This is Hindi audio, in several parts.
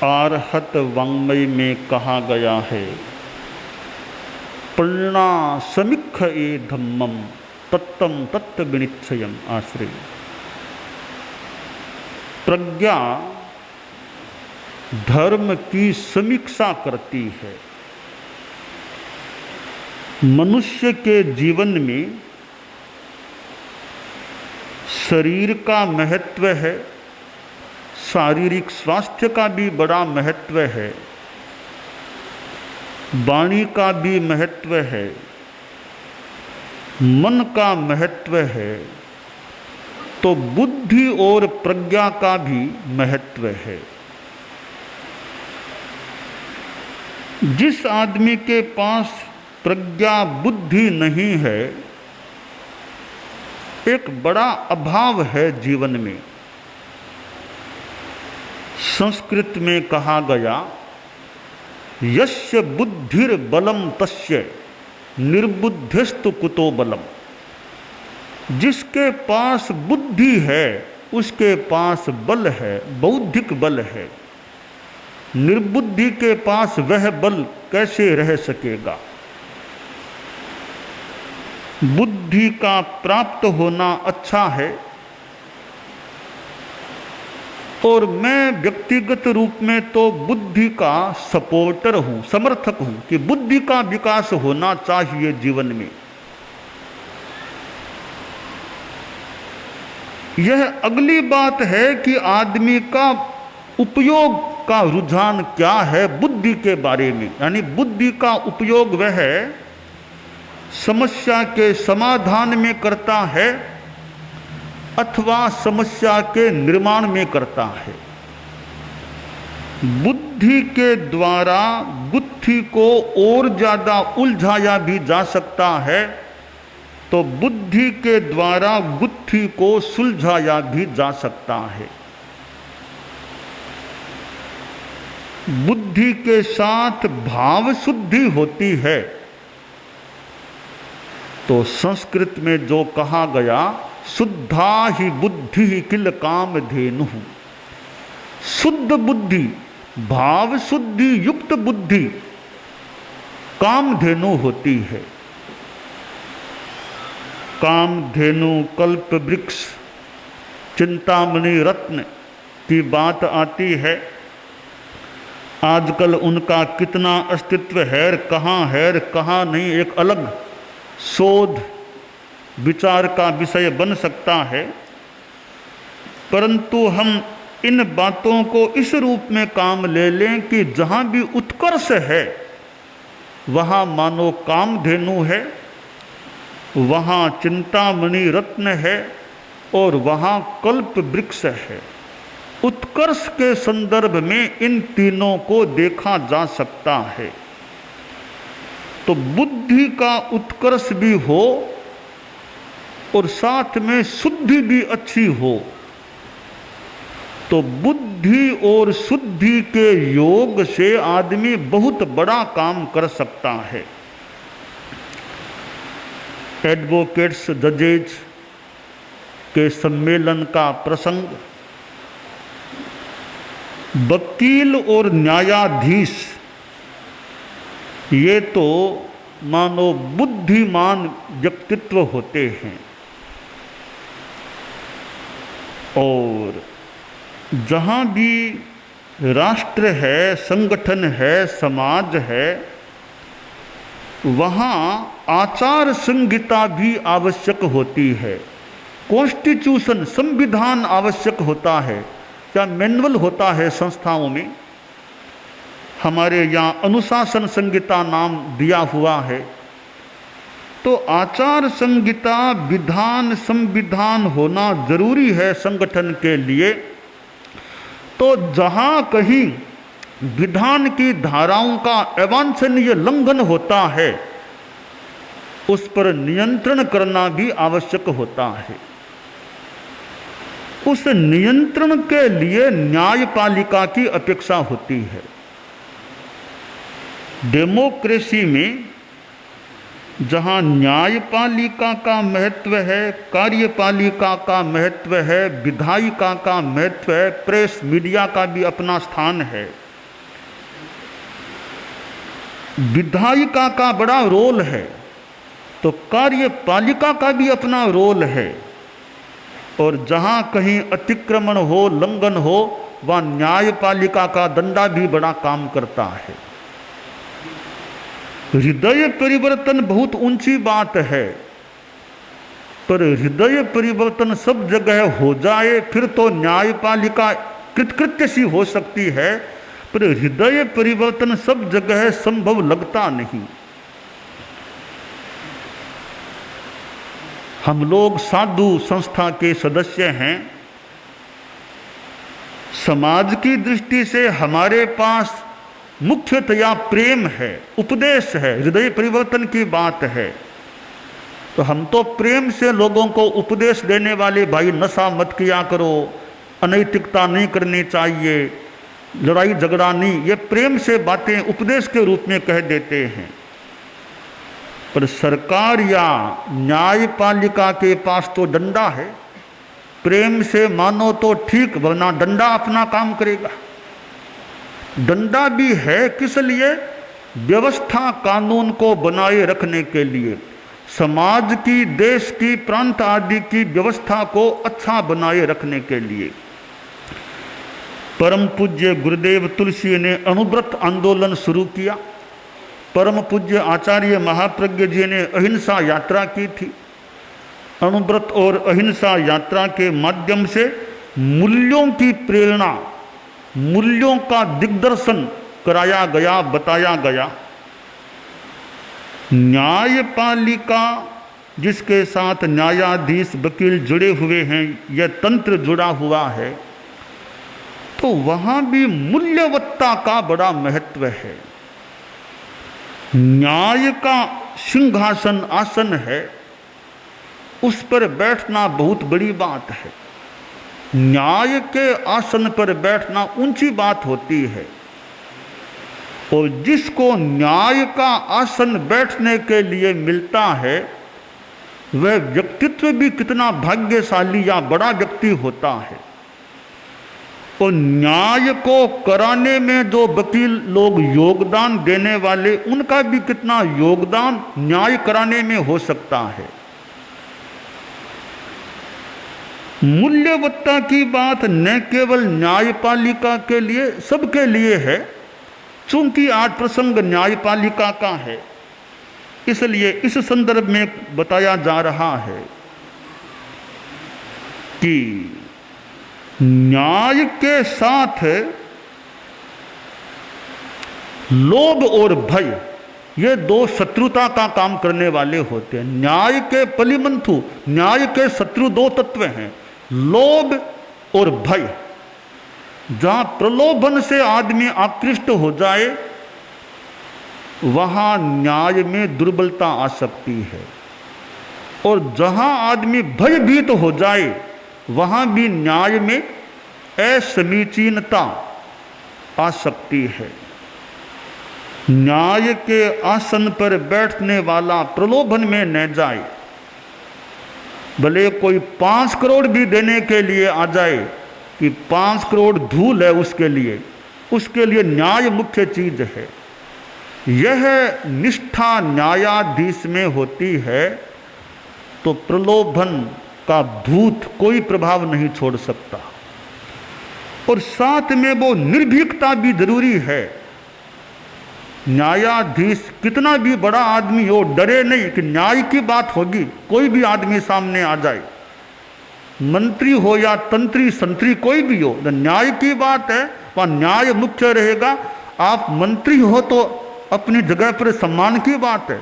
आर्हत वाङ्मय में कहा गया है, प्रणा समीक्ष ए धम्मम तत्तम तत्व विनिश्चयम आश्रय। प्रज्ञा धर्म की समीक्षा करती है। मनुष्य के जीवन में शरीर का महत्व है, शारीरिक स्वास्थ्य का भी बड़ा महत्व है, वाणी का भी महत्व है, मन का महत्व है, तो बुद्धि और प्रज्ञा का भी महत्व है। जिस आदमी के पास प्रज्ञा बुद्धि नहीं है, एक बड़ा अभाव है जीवन में। संस्कृत में कहा गया, यस्य बुद्धिर बलम तस्य निर्बुद्धिस्तु कुतो बलम। जिसके पास बुद्धि है उसके पास बल है, बौद्धिक बल है। निर्बुद्धि के पास वह बल कैसे रह सकेगा। बुद्धि का प्राप्त होना अच्छा है, और मैं व्यक्तिगत रूप में तो बुद्धि का सपोर्टर हूं, समर्थक हूं कि बुद्धि का विकास होना चाहिए जीवन में। यह अगली बात है कि आदमी का उपयोग का रुझान क्या है बुद्धि के बारे में। यानी बुद्धि का उपयोग वह समस्या के समाधान में करता है अथवा समस्या के निर्माण में करता है। बुद्धि के द्वारा गुत्थी को और ज़्यादा उलझाया भी जा सकता है, तो बुद्धि के द्वारा गुत्थी को सुलझाया भी जा सकता है। बुद्धि के साथ भाव शुद्धि होती है, तो संस्कृत में जो कहा गया, शुद्धा ही बुद्धि किल कामधेनु। शुद्ध बुद्धि, भाव शुद्धि युक्त बुद्धि कामधेनु होती है। कामधेनु, कल्प वृक्ष, चिंतामणि रत्न की बात आती है। आजकल उनका कितना अस्तित्व है, कहाँ नहीं, एक अलग शोध विचार का विषय बन सकता है। परंतु हम इन बातों को इस रूप में काम ले लें कि जहाँ भी उत्कर्ष है वहाँ मानो कामधेनु है, वहाँ चिंतामणि रत्न है और वहाँ कल्प वृक्ष है। उत्कर्ष के संदर्भ में इन तीनों को देखा जा सकता है। तो बुद्धि का उत्कर्ष भी हो और साथ में शुद्धि भी अच्छी हो, तो बुद्धि और शुद्धि के योग से आदमी बहुत बड़ा काम कर सकता है। एडवोकेट्स जजेज के सम्मेलन का प्रसंग, वकील और न्यायाधीश ये तो मानो बुद्धिमान व्यक्तित्व होते हैं। और जहाँ भी राष्ट्र है, संगठन है, समाज है, वहाँ आचार संहिता भी आवश्यक होती है। कॉन्स्टिट्यूशन, संविधान आवश्यक होता है, क्या मैनुअल होता है संस्थाओं में। हमारे यहाँ अनुशासन संहिता नाम दिया हुआ है। तो आचार संहिता, विधान, संविधान होना जरूरी है संगठन के लिए। तो जहाँ कहीं विधान की धाराओं का अवांछनीय लंघन होता है, उस पर नियंत्रण करना भी आवश्यक होता है। उस नियंत्रण के लिए न्यायपालिका की अपेक्षा होती है। डेमोक्रेसी में जहाँ न्यायपालिका का महत्व है, कार्यपालिका का महत्व है, विधायिका का महत्व है, प्रेस मीडिया का भी अपना स्थान है, विधायिका का बड़ा रोल है, तो कार्यपालिका का भी अपना रोल है। और जहाँ कहीं अतिक्रमण हो, लंघन हो, वहाँ न्यायपालिका का डंडा भी बड़ा काम करता है। हृदय परिवर्तन बहुत ऊंची बात है, पर हृदय परिवर्तन सब जगह हो जाए फिर तो न्यायपालिका कृतकृत्य सी हो सकती है, पर हृदय परिवर्तन सब जगह संभव लगता नहीं। हम लोग साधु संस्था के सदस्य हैं। समाज की दृष्टि से हमारे पास मुख्यतया प्रेम है, उपदेश है, हृदय परिवर्तन की बात है। तो हम तो प्रेम से लोगों को उपदेश देने वाले, भाई नशा मत किया करो, अनैतिकता नहीं करनी चाहिए, लड़ाई झगड़ा नहीं, ये प्रेम से बातें उपदेश के रूप में कह देते हैं। पर सरकार या न्यायपालिका के पास तो डंडा है। प्रेम से मानो तो ठीक, वरना डंडा अपना काम करेगा। डंडा भी है किस लिए? व्यवस्था कानून को बनाए रखने के लिए, समाज की, देश की, प्रांत आदि की व्यवस्था को अच्छा बनाए रखने के लिए। परम पूज्य गुरुदेव तुलसी ने अणुव्रत आंदोलन शुरू किया। परम पूज्य आचार्य महाप्रज्ञ जी ने अहिंसा यात्रा की थी। अणुव्रत और अहिंसा यात्रा के माध्यम से मूल्यों की प्रेरणा, मूल्यों का दिग्दर्शन कराया गया, बताया गया। न्यायपालिका जिसके साथ न्यायाधीश, वकील जुड़े हुए हैं, यह तंत्र जुड़ा हुआ है, तो वहाँ भी मूल्यवत्ता का बड़ा महत्व है। न्याय का सिंहासन आसन है, उस पर बैठना बहुत बड़ी बात है। न्याय के आसन पर बैठना ऊंची बात होती है। और जिसको न्याय का आसन बैठने के लिए मिलता है, वह व्यक्तित्व भी कितना भाग्यशाली या बड़ा व्यक्ति होता है। और न्याय को कराने में जो वकील लोग योगदान देने वाले, उनका भी कितना योगदान न्याय कराने में हो सकता है। मूल्यवत्ता की बात न केवल न्यायपालिका के लिए, सबके लिए है। चूंकि आज प्रसंग न्यायपालिका का है, इसलिए इस संदर्भ में बताया जा रहा है कि न्याय के साथ लोभ और भय, ये दो शत्रुता का काम करने वाले होते हैं। न्याय के पलिमंथु, न्याय के शत्रु दो तत्व हैं, लोभ और भय। जहाँ प्रलोभन से आदमी आकृष्ट हो जाए, वहाँ न्याय में दुर्बलता आ सकती है। और जहाँ आदमी भयभीत हो जाए, वहाँ भी न्याय में असमीचीनता आ सकती है। न्याय के आसन पर बैठने वाला प्रलोभन में न जाए। भले कोई 5 करोड़ भी देने के लिए आ जाए कि 5 करोड़ धूल है उसके लिए न्याय मुख्य चीज है। यह निष्ठा न्यायाधीश में होती है, तो प्रलोभन का भूत कोई प्रभाव नहीं छोड़ सकता। और साथ में वो निर्भीकता भी जरूरी है। न्यायाधीश कितना भी बड़ा आदमी हो, डरे नहीं कि न्याय की बात होगी, कोई भी आदमी सामने आ जाए, मंत्री हो या तंत्री संतरी कोई भी हो, न्याय की बात है, वहाँ न्याय मुख्य रहेगा। आप मंत्री हो तो अपनी जगह पर सम्मान की बात है,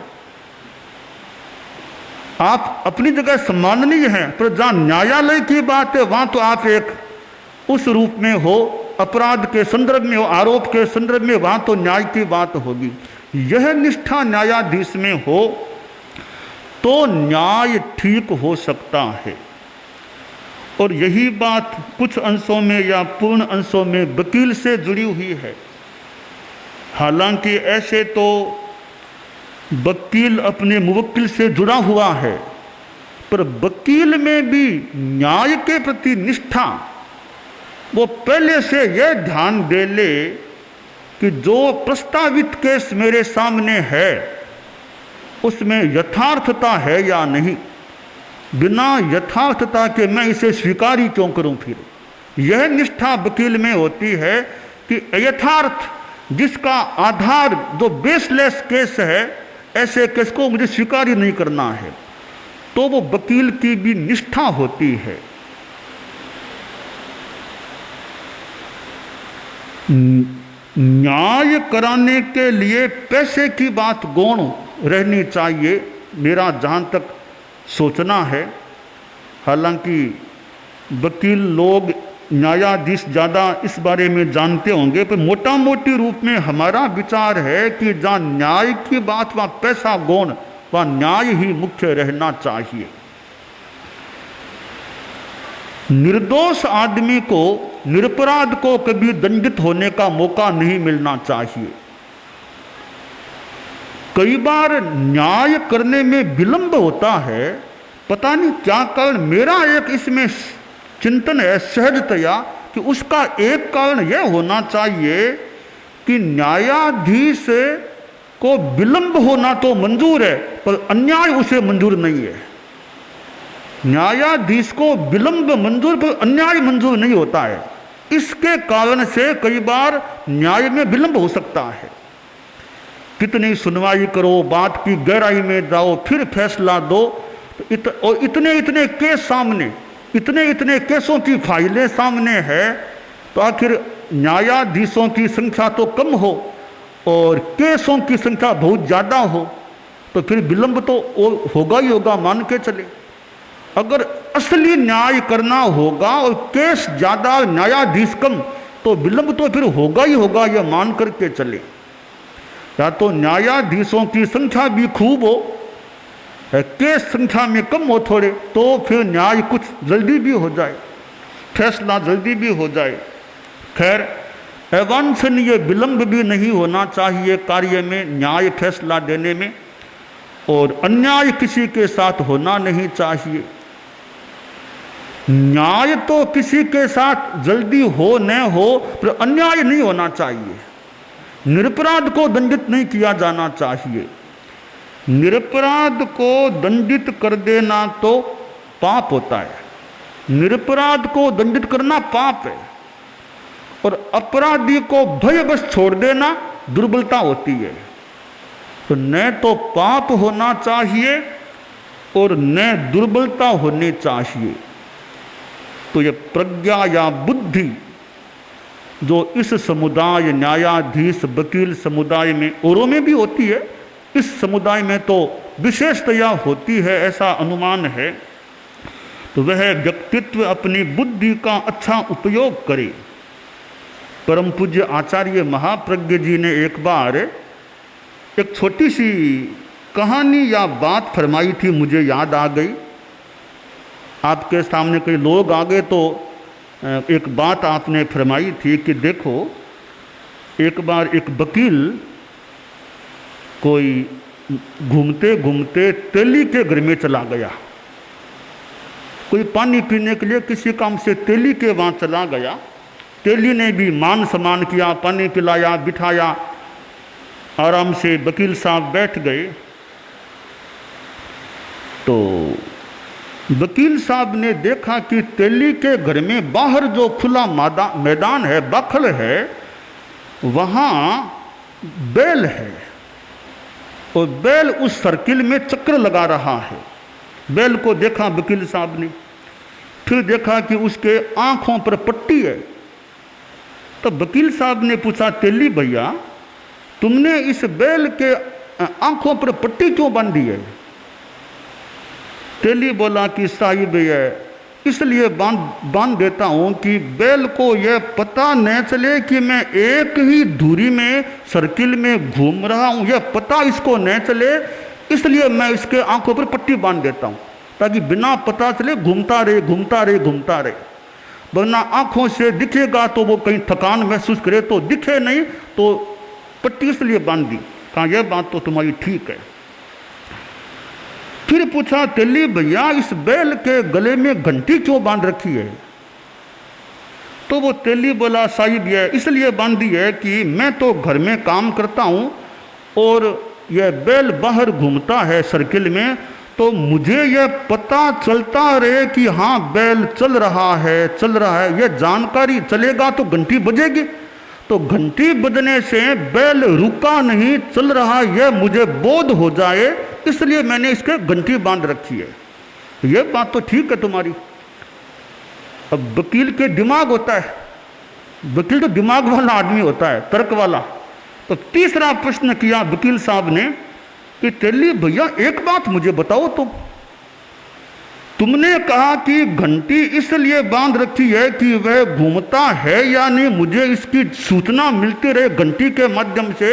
आप अपनी जगह सम्माननीय हैं, पर जहाँ न्यायालय की बात है वहाँ तो आप एक उस रूप में हो, अपराध के संदर्भ में हो, आरोप के संदर्भ में, वहाँ तो न्याय की बात होगी। यह निष्ठा न्यायाधीश में हो तो न्याय ठीक हो सकता है। और यही बात कुछ अंशों में या पूर्ण अंशों में वकील से जुड़ी हुई है। हालांकि ऐसे तो वकील अपने मुवक्किल से जुड़ा हुआ है, पर वकील में भी न्याय के प्रति निष्ठा, वो पहले से यह ध्यान दे ले कि जो प्रस्तावित केस मेरे सामने है उसमें यथार्थता है या नहीं। बिना यथार्थता के मैं इसे स्वीकार ही क्यों करूं? फिर यह निष्ठा वकील में होती है कि यथार्थ जिसका आधार जो बेसलेस केस है, ऐसे केस को मुझे स्वीकार ही नहीं करना है, तो वो वकील की भी निष्ठा होती है। न्याय कराने के लिए पैसे की बात गौण रहनी चाहिए, मेरा जहाँ तक सोचना है। हालांकि वकील लोग, न्यायाधीश ज़्यादा इस बारे में जानते होंगे, पर मोटा मोटी रूप में हमारा विचार है कि जहाँ न्याय की बात वहाँ पैसा गौण, वहाँ न्याय ही मुख्य रहना चाहिए। निर्दोष आदमी को, निरपराध को कभी दंडित होने का मौका नहीं मिलना चाहिए। कई बार न्याय करने में विलंब होता है, पता नहीं क्या कारण। मेरा एक इसमें चिंतन है सहजतया कि उसका एक कारण यह होना चाहिए कि न्यायाधीश को विलंब होना तो मंजूर है, पर अन्याय उसे मंजूर नहीं है। न्यायाधीश को विलंब मंजूर, पर अन्याय मंजूर नहीं होता है। इसके कारण से कई बार न्याय में विलंब हो सकता है। कितनी सुनवाई करो, बात की गहराई में जाओ, फिर फैसला दो, तो और इतने इतने केस सामने, इतने इतने केसों की फाइलें सामने है, तो आखिर न्यायाधीशों की संख्या तो कम हो और केसों की संख्या बहुत ज़्यादा हो, तो फिर विलंब तो होगा ही होगा, मान के चले। अगर असली न्याय करना होगा और केस ज़्यादा, न्यायाधीश कम, तो विलंब तो फिर होगा ही होगा, यह मान करके चले। या तो न्यायाधीशों की संख्या भी खूब हो, केस संख्या में कम हो थोड़े, तो फिर न्याय कुछ जल्दी भी हो जाए, फैसला जल्दी भी हो जाए। खैर, अवांछनीय विलंब भी नहीं होना चाहिए कार्य में, न्याय फैसला देने में, और अन्याय किसी के साथ होना नहीं चाहिए। न्याय तो किसी के साथ जल्दी हो न हो, पर अन्याय नहीं होना चाहिए। निरपराध को दंडित नहीं किया जाना चाहिए। निरपराध को दंडित कर देना तो पाप होता है, निरपराध को दंडित करना पाप है, और अपराधी को भयवश छोड़ देना दुर्बलता होती है। तो न तो पाप होना चाहिए और न दुर्बलता होनी चाहिए। तो ये प्रज्ञा या बुद्धि जो इस समुदाय, न्यायाधीश वकील समुदाय में, औरों में भी होती है, इस समुदाय में तो विशेषतया होती है, ऐसा अनुमान है। तो वह व्यक्तित्व अपनी बुद्धि का अच्छा उपयोग करे। परम पूज्य आचार्य महाप्रज्ञ जी ने एक बार एक छोटी सी कहानी या बात फरमाई थी, मुझे याद आ गई। आपके सामने कई लोग आ गए तो एक बात आपने फरमाई थी कि देखो, एक बार एक वकील कोई घूमते घूमते तेली के घर में चला गया। कोई पानी पीने के लिए किसी काम से तेली के वहाँ चला गया। तेली ने भी मान सम्मान किया, पानी पिलाया, बिठाया, आराम से वकील साहब बैठ गए। तो वकील साहब ने देखा कि तेली के घर में बाहर जो खुला मैदान है, बखल है, वहाँ बैल है, और बैल उस सर्किल में चक्कर लगा रहा है। बैल को देखा वकील साहब ने, फिर देखा कि उसके आँखों पर पट्टी है। तो वकील साहब ने पूछा, तेली भैया, तुमने इस बैल के आँखों पर पट्टी क्यों बांधी है? तेली बोला कि साहिब ये इसलिए बांध देता हूँ कि बैल को यह पता न चले कि मैं एक ही धुरी में सर्किल में घूम रहा हूँ, यह पता इसको न चले, इसलिए मैं इसके आंखों पर पट्टी बांध देता हूँ, ताकि बिना पता चले घूमता रहे घूमता रहे घूमता रहे। वरना आँखों से दिखेगा तो वो कहीं थकान महसूस करे, तो दिखे नहीं तो पट्टी इसलिए बांध दी। कहा यह बात तो तुम्हारी ठीक है। फिर पूछा, तेली भैया, इस बैल के गले में घंटी क्यों बांध रखी है? तो वो तेली बोला, साहिब ये इसलिए बांधी है कि मैं तो घर में काम करता हूँ और यह बैल बाहर घूमता है सर्किल में, तो मुझे यह पता चलता रहे कि हाँ बैल चल रहा है, यह जानकारी चलेगा तो घंटी बजेगी, तो घंटी बजने से बैल रुका नहीं चल रहा यह मुझे बोध हो जाए, इसलिए मैंने इसके घंटी बांध रखी है। यह बात तो ठीक है तुम्हारी। अब वकील के दिमाग होता है, वकील तो दिमाग वाला आदमी होता है, तर्क वाला। तो तीसरा प्रश्न किया वकील साहब ने कि तेली भैया एक बात मुझे बताओ, तुमने कहा कि घंटी इसलिए बांध रखी है कि वह घूमता है या नहीं, मुझे इसकी सूचना मिलती रहे घंटी के माध्यम से,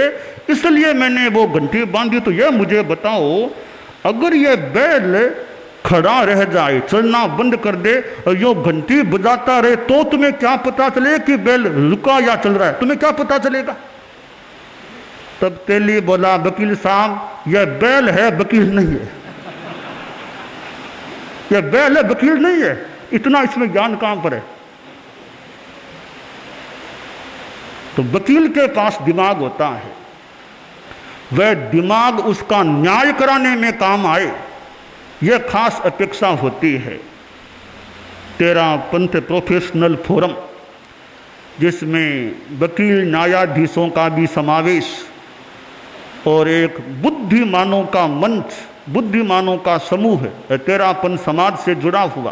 इसलिए मैंने वो घंटी बांधी। तो यह मुझे बताओ, अगर यह बैल खड़ा रह जाए, चलना बंद कर दे और यो घंटी बजाता रहे, तो तुम्हें क्या पता चले कि बैल रुका या चल रहा है? तुम्हें क्या पता चलेगा? तब तेली बोला, वकील साहब यह बैल है, वकील नहीं है। यह बैल है, वकील नहीं है। इतना इसमें ज्ञान कहां पर है? तो वकील के पास दिमाग होता है, वह दिमाग उसका न्याय कराने में काम आए, यह खास अपेक्षा होती है। तेरा पंथ प्रोफेशनल फोरम, जिसमें वकील न्यायाधीशों का भी समावेश और एक बुद्धिमानों का मंच, बुद्धिमानों का समूह है, तेरा पंथ समाज से जुड़ा हुआ।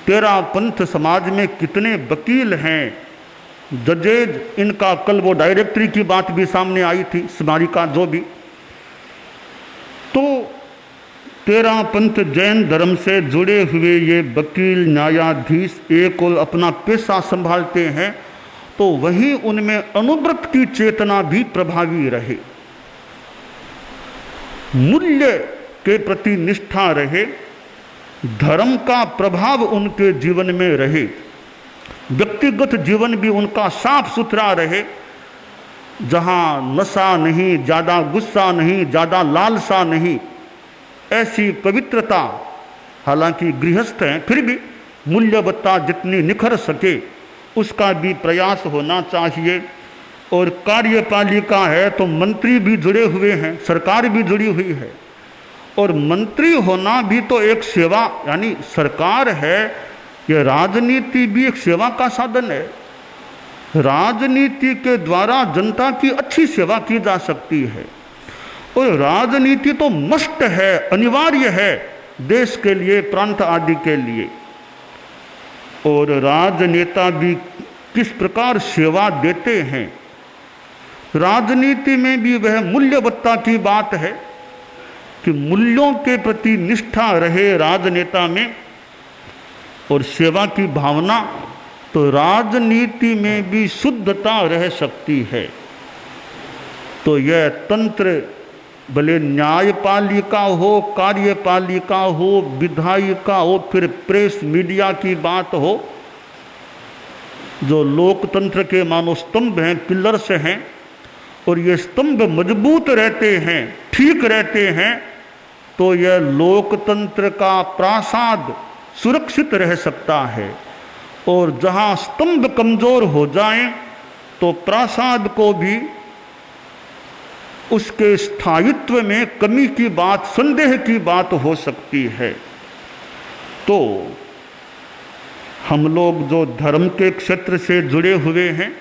तेरा पंथ समाज में कितने वकील हैं, जजेज, इनका कल वो डायरेक्टरी की बात भी सामने आई थी, स्मारिका जो भी। तो तेरा पंथ जैन धर्म से जुड़े हुए ये वकील न्यायाधीश एक और अपना पेशा संभालते हैं, तो वहीं उनमें अनुव्रत की चेतना भी प्रभावी रहे, मूल्य के प्रति निष्ठा रहे, धर्म का प्रभाव उनके जीवन में रहे, व्यक्तिगत जीवन भी उनका साफ सुथरा रहे, जहाँ नशा नहीं, ज़्यादा गुस्सा नहीं, ज़्यादा लालसा नहीं, ऐसी पवित्रता। हालांकि गृहस्थ हैं फिर भी मूल्यवत्ता जितनी निखर सके उसका भी प्रयास होना चाहिए। और कार्यपालिका है तो मंत्री भी जुड़े हुए हैं, सरकार भी जुड़ी हुई है, और मंत्री होना भी तो एक सेवा, यानी सरकार है, यह राजनीति भी एक सेवा का साधन है। राजनीति के द्वारा जनता की अच्छी सेवा की जा सकती है, और राजनीति तो मस्ट है, अनिवार्य है देश के लिए, प्रांत आदि के लिए। और राजनेता भी किस प्रकार सेवा देते हैं, राजनीति में भी वह मूल्यवत्ता की बात है कि मूल्यों के प्रति निष्ठा रहे राजनेता में, और सेवा की भावना, तो राजनीति में भी शुद्धता रह सकती है। तो यह तंत्र भले न्यायपालिका हो, कार्यपालिका हो, विधायिका हो, फिर प्रेस मीडिया की बात हो, जो लोकतंत्र के मानो स्तंभ हैं, पिलर्स हैं, और ये स्तंभ मजबूत रहते हैं, ठीक रहते हैं, तो यह लोकतंत्र का प्रासाद सुरक्षित रह सकता है। और जहाँ स्तंभ कमज़ोर हो जाएं तो प्रासाद को भी उसके स्थायित्व में कमी की बात, संदेह की बात हो सकती है। तो हम लोग जो धर्म के क्षेत्र से जुड़े हुए हैं,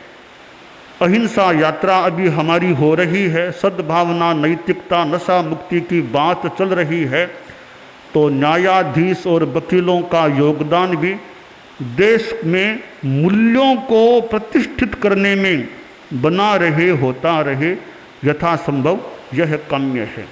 अहिंसा यात्रा अभी हमारी हो रही है, सद्भावना, नैतिकता, नशा मुक्ति की बात चल रही है, तो न्यायाधीश और वकीलों का योगदान भी देश में मूल्यों को प्रतिष्ठित करने में बना रहे, होता रहे, यथासंभव यह काम्य है।